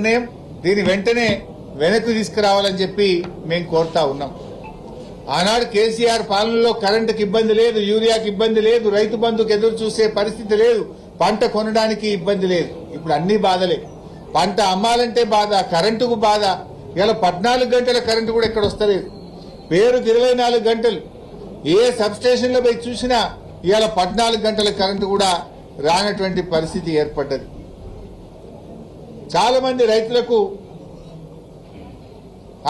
దీని వెంటనే వెనక్కి తీసుకురావాలని చెప్పి మేము కోరుతా ఉన్నాం. ఆనాడు కేసీఆర్ పాలనలో కరెంటుకి ఇబ్బంది లేదు, యూరియాకి ఇబ్బంది లేదు, రైతు బంధుకు ఎదురు చూసే పరిస్థితి లేదు, పంట కొనడానికి ఇబ్బంది లేదు. ఇప్పుడు అన్ని బాధలే. పంట అమ్మాలంటే బాధ, కరెంటుకు బాధ. ఇలా 14 గంటల కరెంటు కూడా ఎక్కడ వస్తలేదు. పేరుకు 24 గంటలు. ఏ సబ్ స్టేషన్లో పోయి చూసినా ఇవాళ 14 గంటల కరెంటు కూడా రానటువంటి పరిస్థితి ఏర్పడ్డది. చాలా మంది రైతులకు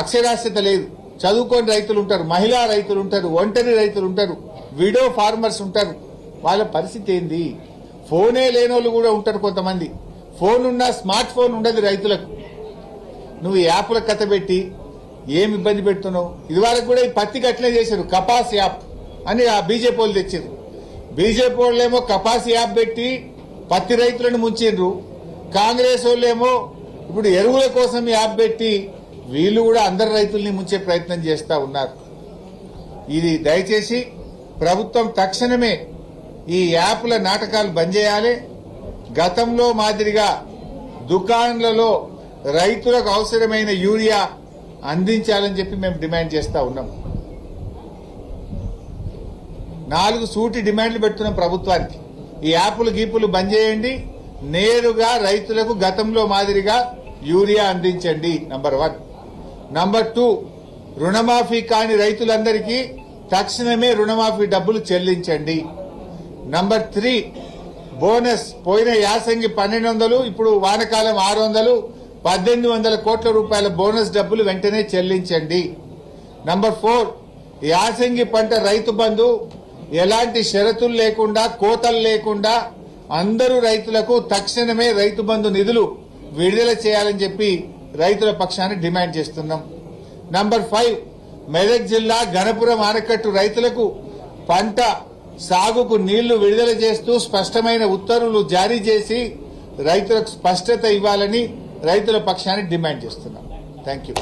అక్షరాస్యత లేదు. చదువుకోని రైతులు ఉంటారు, మహిళా రైతులు ఉంటారు, ఒంటరి రైతులు ఉంటారు, విడో ఫార్మర్స్ ఉంటారు. వాళ్ళ పరిస్థితి ఏంది? ఫోనే లేనోళ్ళు కూడా ఉంటారు కొంతమంది. ఫోన్ ఉన్నా స్మార్ట్ ఫోన్ ఉండదు రైతులకు. నువ్వు యాప్ల కథ పెట్టి ఏమి ఇబ్బంది పెడుతున్నావు? ఇదివరకు కూడా ఈ పత్తికి అట్లే చేశారు, కపాస్ యాప్ అని ఆ బీజేపీ వాళ్ళు తెచ్చారు. బీజేపీ వాళ్ళేమో కపాస్ యాప్ పెట్టి పత్తి రైతులను ముంచిండ్రు. కాంగ్రెస్ వాళ్ళేమో ఇప్పుడు ఎరువుల కోసం యాప్ పెట్టి వీళ్ళు కూడా అందరు రైతుల్ని ముంచే ప్రయత్నం చేస్తా ఉన్నారు. ఇది దయచేసి ప్రభుత్వం తక్షణమే ఈ యాప్ల నాటకాలు బంద్ చేయాలి. గతంలో మాదిరిగా దుకాణాలలో రైతులకు అవసరమైన యూరియా అందించాలని చెప్పి మేము డిమాండ్ చేస్తా ఉన్నాం. 4 సూటి డిమాండ్లు పెడుతున్నాం ప్రభుత్వానికి. ఈ యాప్లు గీపులు బంద్ చేయండి, నేరుగా రైతులకు గతంలో మాదిరిగా యూరియా అందించండి. నంబర్ 1. నంబర్ 2, రుణమాఫీ కాని రైతులందరికీ తక్షణమే రుణమాఫీ డబ్బులు చెల్లించండి. నంబర్ 3, బోనస్ పోయిన యాసంగి 1200, ఇప్పుడు వానకాలం 600, 1800 కోట్ల రూపాయల బోనస్ డబ్బులు వెంటనే చెల్లించండి. నంబర్ 4, యాసంగి పంట రైతు బంధు ఎలాంటి షరతులు లేకుండా, కోతలు లేకుండా అందరూ రైతులకు తక్షణమే రైతు బంధు నిధులు విడుదల చేయాలని చెప్పి రైతుల పక్షాన్ని డిమాండ్ చేస్తున్నాం. నంబర్ 5, మెదక్ జిల్లా గణపురం ఆనకట్టు రైతులకు పంట సాగుకు నీళ్లు విడుదల చేస్తూ స్పష్టమైన ఉత్తర్వులు జారీ చేసి రైతులకు స్పష్టత ఇవ్వాలని రైతుల పక్షాన్ని డిమాండ్ చేస్తున్నాం. Thank you.